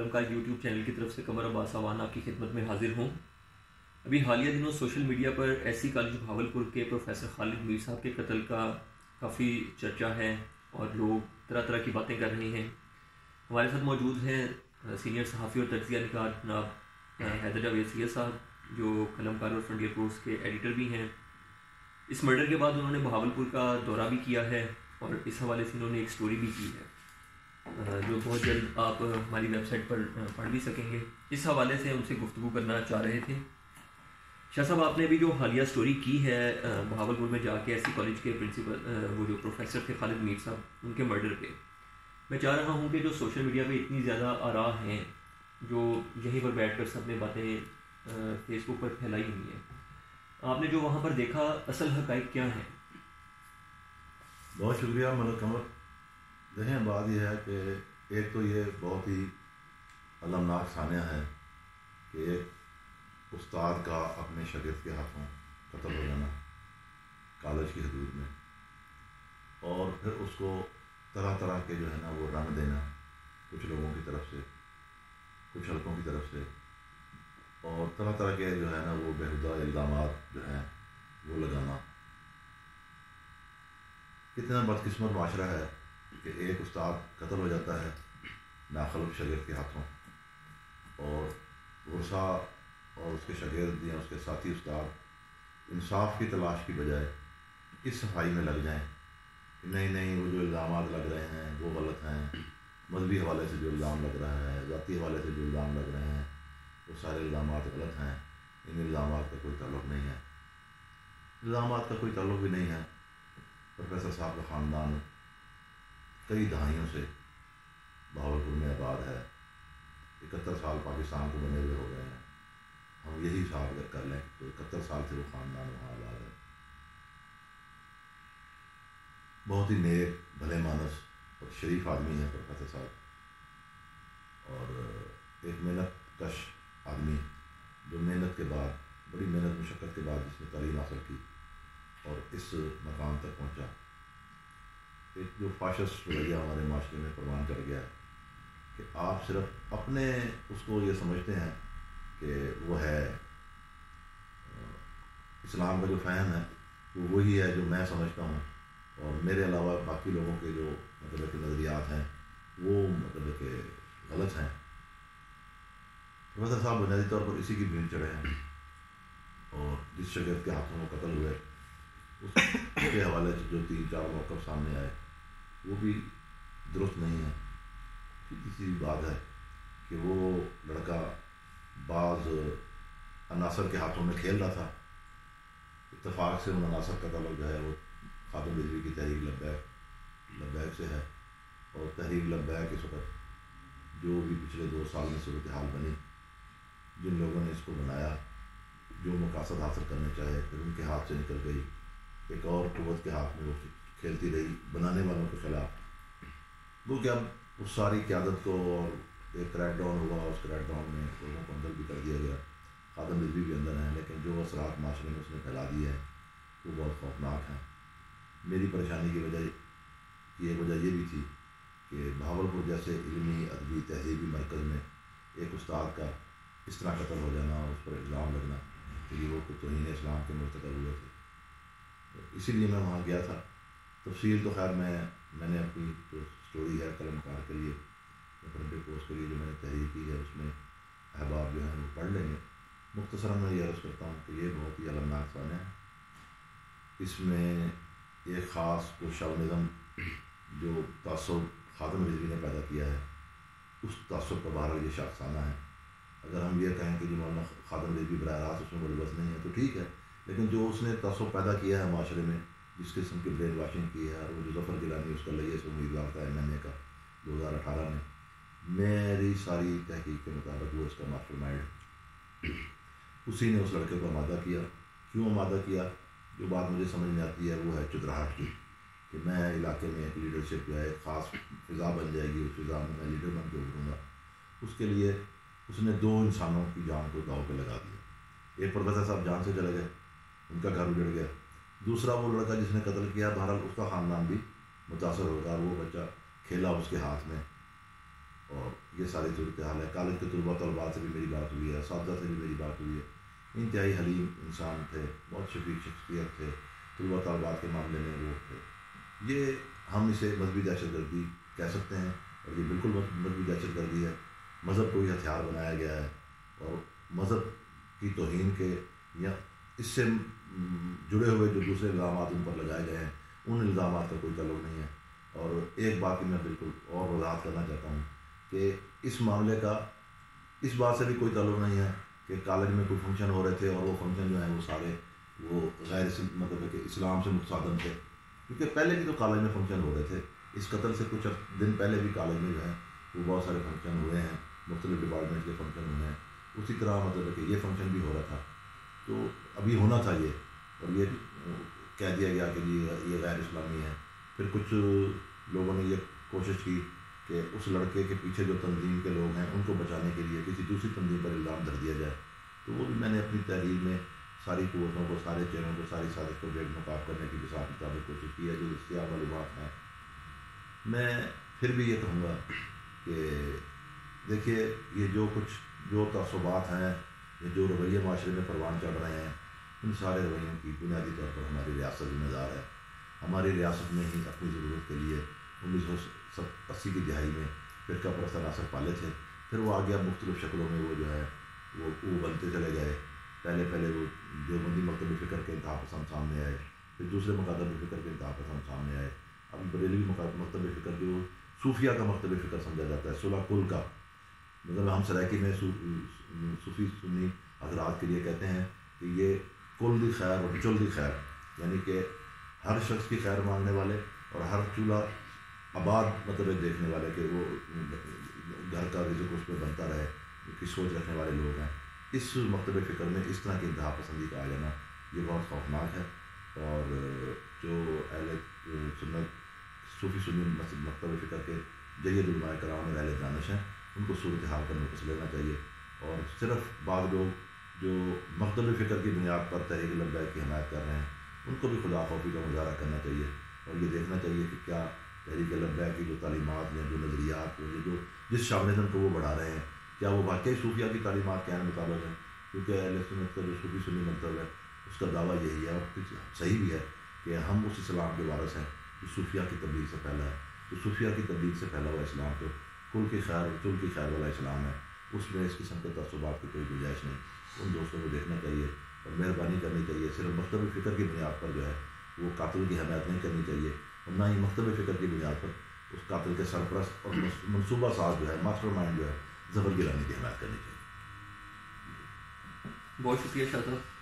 قلم کا YouTube channel کی طرف سے قمر عباس اعوان آپ کی خدمت میں حاضر ہوں. ابھی حالیہ دنوں سوشل میڈیا پر ایسی کالج بھاولپور کے پروفیسر خالد میر صاحب کے قتل کا کافی چرچا ہے اور لوگ طرح طرح کی باتیں کر رہے ہیں. ہمارے ساتھ موجود ہیں سینئر صحافی اور تجزیہ نگار جناب حیدر جاوید سید صاحب، جو قلم کار اور فرنٹیئر پوسٹ کے ایڈیٹر بھی ہیں. اس مرڈر کے بعد انہوں نے بہاولپور کا دورہ بھی کیا ہے اور اس حوالے سے انہوں نے ایک سٹوری بھی کی ہے جو بہت جلد آپ ہماری ویب سائٹ پر پڑھ بھی سکیں گے. اس حوالے سے ان سے گفتگو کرنا چاہ رہے تھے. شاہ صاحب، آپ نے ابھی جو حالیہ سٹوری کی ہے بہاولپور میں جا کے ایس سی کالج کے پرنسپل وہ جو پروفیسر تھے خالد میر صاحب، ان کے مرڈر پہ، میں چاہ رہا ہوں کہ جو سوشل میڈیا پہ اتنی زیادہ آراء ہیں جو یہیں پر بیٹھ کر سب نے باتیں فیس بک پر پھیلائی ہوئی ہیں، آپ نے جو وہاں پر دیکھا اصل حقائق کیا ہیں؟ بہت شکریہ ملک قمر. دیکھیں، بات یہ ہے کہ ایک تو یہ بہت ہی المناک سانحہ ہے کہ ایک استاد کا اپنے شاگرد کے ہاتھوں قتل ہو جانا کالج کی حدود میں، اور پھر اس کو طرح طرح کے جو ہے نا وہ رنگ دینا، کچھ لوگوں کی طرف سے، کچھ حلقوں کی طرف سے، اور طرح طرح کے جو ہے نا وہ بیہودہ الزامات جو ہیں وہ لگانا. کتنا بدقسمت معاشرہ ہے کہ ایک استاد قتل ہو جاتا ہے ناخلف شاگرد کے ہاتھوں، اور ورثا اور اس کے شاگرد یا اس کے ساتھی استاد انصاف کی تلاش کی بجائے اس صفائی میں لگ جائیں کہ نہیں وہ جو الزامات لگ رہے ہیں وہ غلط ہیں، مذہبی حوالے سے جو الزام لگ رہا ہے، ذاتی حوالے سے جو الزام لگ رہے ہیں وہ سارے الزامات غلط ہیں، ان الزامات کا کوئی تعلق نہیں ہے. الزامات کا کوئی تعلق بھی نہیں ہے. پروفیسر صاحب کا خاندان کئی دہائیوں سے بہاولپور میں آباد ہے. 71 سال پاکستان کو بنے ہوئے ہو گئے ہیں. ہم یہی حساب اگر کر لیں تو 71 سال سے وہ خاندان وہاں آباد ہے. بہت ہی نیک، بھلے مانس اور شریف آدمی ہے پروفیسر صاحب، اور ایک محنت کش آدمی جو محنت کے بعد، بڑی محنت مشقت کے بعد جس نے تعلیم حاصل کی اور اس مقام تک پہنچا. ایک جو فاشسٹ رویہ ہمارے معاشرے میں پروان چڑھ گیا ہے کہ آپ صرف اپنے اس کو یہ سمجھتے ہیں کہ وہ ہے اسلام کا جو فہم ہے وہ وہی ہے جو میں سمجھتا ہوں، اور میرے علاوہ باقی لوگوں کے جو مطلب کہ نظریات ہیں وہ مطلب کہ غلط ہیں. پروفیسر صاحب بنیادی طور پر اسی کی بھیڑ چڑھے ہیں، اور جس شاگرد کے ہاتھوں میں قتل ہوئے اس کے حوالے سے جو 3-4 موقف سامنے آئے وہ بھی درست نہیں ہے. سیدھی سی بات ہے کہ وہ لڑکا بعض عناصر کے ہاتھوں میں کھیل رہا تھا. اتفاق سے ان عناصر کا تعلق جو ہے وہ خادم رضوی کی تحریک لبیک سے ہے، اور تحریک لبیک اس وقت جو بھی پچھلے 2 سال میں صورتحال بنی، جن لوگوں نے اس کو بنایا، جو مقاصد حاصل کرنے چاہے، پھر ان کے ہاتھ سے نکل گئی، ایک اور قوت کے ہاتھ میں وہ کھیلتی رہی بنانے والوں کے خلاف. وہ کہ اب اس ساری قیادت کو، اور ایک کریک ڈاؤن ہوا، اس کریک ڈاؤن میں لوگوں کو اندر بھی کر دیا گیا. خادم رضوی بھی اندر ہیں، لیکن جو اثرات معاشرے میں اس نے پھیلا دیے ہیں وہ بہت خوفناک ہیں. میری پریشانی کی وجہ یہ بھی تھی کہ بہاولپور جیسے علمی، ادبی، تہذیبی مرکز میں ایک استاد کا اس طرح قتل ہو جانا اور اس پر الزام لگنا کہ وہ توہین اسلام کے مرتکب ہوئے تھے. اسی لیے میں وہاں گیا تھا. تفصیل تو خیر میں نے اپنی جو سٹوری ہے قلم کار کے لیے، فرنٹیئر پوسٹ کے لیے جو میں نے تحریر کی ہے اس میں احباب جو ہیں وہ پڑھ لیں گے. مختصراً میں یہ عرض کرتا ہوں کہ یہ بہت ہی المناک سانحہ ہے. اس میں ایک خاص شاونزم جو تعصب خادم رضوی نے پیدا کیا ہے، اس تعصب کا بہرحال یہ شاخسانہ ہے. اگر ہم یہ کہیں کہ جو مولانا خادم رضوی براہ راست اس میں ملوث نہیں ہے تو ٹھیک ہے، لیکن جو اس نے تعصب پیدا کیا ہے معاشرے میں، جس قسم کی برین واشنگ کی ہے، اور وہ جو ظفر گیلانی اس کا لئیے سے امیدوار تھا MMA کا 2018 میں، میری ساری تحقیق کے مطابق وہ اس کا ماسٹر مائنڈ، اسی نے اس لڑکے کو آمادہ کیا. کیوں آمادہ کیا؟ جو بات مجھے سمجھ میں آتی ہے وہ ہے چدراہٹ کی، کہ میں علاقے میں ایک لیڈرشپ جو ہے ایک خاص فضا بن جائے گی، اس فضا میں لیڈر بن کے ابھروں گا. اس کے لیے اس نے 2 انسانوں کی جان کو داؤ پہ لگا دیا. ایک پروفیسر صاحب جان سے چلے گئے، ان کا گھر اجڑ گیا. دوسرا وہ لڑکا جس نے قتل کیا، بہرحال اس کا خاندان بھی متاثر ہوگا. وہ بچہ کھیلا اس کے ہاتھ میں اور یہ ساری صورتحال ہے. کالج کے طلباء سے بھی میری بات ہوئی ہے, اساتذہ سے بھی میری بات ہوئی ہے. انتہائی حلیم انسان تھے, بہت شفیق شخصیت تھے, طلباء کے معاملے میں وہ تھے. یہ ہم اسے مذہبی دہشت گردی کہہ سکتے ہیں, اور یہ بالکل مذہبی دہشت گردی ہے. مذہب کو ہی ہتھیار بنایا گیا ہے, اور مذہب کی توہین کے یا اس سے جڑے ہوئے جو دوسرے الزامات ان پر لگائے گئے ہیں, ان الزامات کا کوئی تعلق نہیں ہے. اور ایک بات کی میں بالکل اور وضاحت کرنا چاہتا ہوں کہ اس معاملے کا اس بات سے بھی کوئی تعلق نہیں ہے کہ کالج میں کوئی فنکشن ہو رہے تھے اور وہ فنکشن جو ہیں وہ سارے وہ غیر مطلب ہے کہ اسلام سے متصادم تھے, کیونکہ پہلے بھی تو کالج میں فنکشن ہو رہے تھے. اس قتل سے کچھ دن پہلے بھی کالج میں جو ہے وہ بہت سارے فنکشن ہوئے ہیں, مختلف ڈپارٹمنٹ کے فنکشن ہوئے ہیں. اسی طرح مطلب ہے کہ یہ فنکشن بھی ہو رہا تھا, تو ابھی ہونا تھا یہ, اور یہ کہہ دیا گیا کہ یہ غیر اسلامی ہے. پھر کچھ لوگوں نے یہ کوشش کی کہ اس لڑکے کے پیچھے جو تنظیم کے لوگ ہیں ان کو بچانے کے لیے کسی دوسری تنظیم پر الزام دھر دیا جائے. تو وہ بھی میں نے اپنی تحریر میں ساری قوتوں کو, سارے چہروں کو, ساری سازش کو بیگ نقاب کرنے کی حساب مطابق کوشش کی ہے جو دستیاب معلومات ہیں. میں پھر بھی یہ کہوں گا کہ دیکھیے یہ جو تعصبات ہیں, یہ جو رویے معاشرے میں پروان چڑھ رہے ہیں, ان سارے رویوں کی بنیادی طور پر ہماری ریاست ذمہ دار ہے. ہماری ریاست نے ہی اپنی ضرورت کے لیے 1980 کی دہائی میں فرقہ پرست عناصر پالے تھے. پھر وہ آگے اب مختلف شکلوں میں وہ جو ہے وہ بنتے چلے گئے. پہلے وہ دیوبندی مکتب فکر کے انتہا پسند سامنے آئے, پھر دوسرے مکاتب فکر کے انتہا پسند سامنے آئے. اب بریلوی مکتب فکر جو صوفیہ کا مکتب فکر سمجھا جاتا ہے, صلح کل کا, مطلب ہم سرائکی میں صوفی سنی حضرات کے لیے کہتے ہیں کہ یہ کل دی خیر اور چل دی خیر, یعنی کہ ہر شخص کی خیر مانگنے والے اور ہر چولہا آباد مطلب دیکھنے والے کہ وہ گھر کا رزق اس پہ بنتا رہے کی سوچ رکھنے والے لوگ ہیں. اس مکتب فکر میں اس طرح کی انتہا پسندی کا آ جانا یہ بہت خوفناک ہے. اور جو اہل سنت صوفی سنی مکتب فکر کے جید علماء کرام میں اہل دانش ہیں, ان کو صورتحال کا نوٹس لینا چاہیے, اور صرف بعض لوگ جو مکتب فکر کی بنیاد پر تحریک لبیک کی حمایت کر رہے ہیں ان کو بھی خدا خوفی کا مظاہرہ کرنا چاہیے, اور یہ دیکھنا چاہیے کہ کیا تحریک لبیک کی جو تعلیمات یا جو نظریات جو جس شاونزم کو وہ بڑھا رہے ہیں کیا وہ واقعی صوفیہ کی تعلیمات کے عین مطابق ہیں. کیونکہ اہل سنت کا جو صوفی سنی مکتب ہے اس کا دعویٰ یہی ہے, اور صحیح بھی ہے, کہ ہم اس اسلام کے وارث ہیں جو صوفیہ کی تبلیغ سے پہلا ہے. تو صوفیہ کی تبلیغ سے پہلا ہوا اسلام تو کل کی خیر اور چل کی خیر والا اسلام ہے, اس میں اس قسم کے تعصبات کی کوئی گنجائش نہیں. ان دوستوں کو دیکھنا چاہیے اور مہربانی کرنی چاہیے. صرف مکتب فکر کی بنیاد پر جو ہے وہ قاتل کی حمایت نہیں کرنی چاہیے, اور نہ ہی مکتب فکر کی بنیاد پر اس قاتل کے سرپرست اور منصوبہ ساز جو ہے, ماسٹر مائنڈ جو ہے, ظفر گیلانی کی حمایت کرنی چاہیے. بہت شکریہ شاہ صاحب.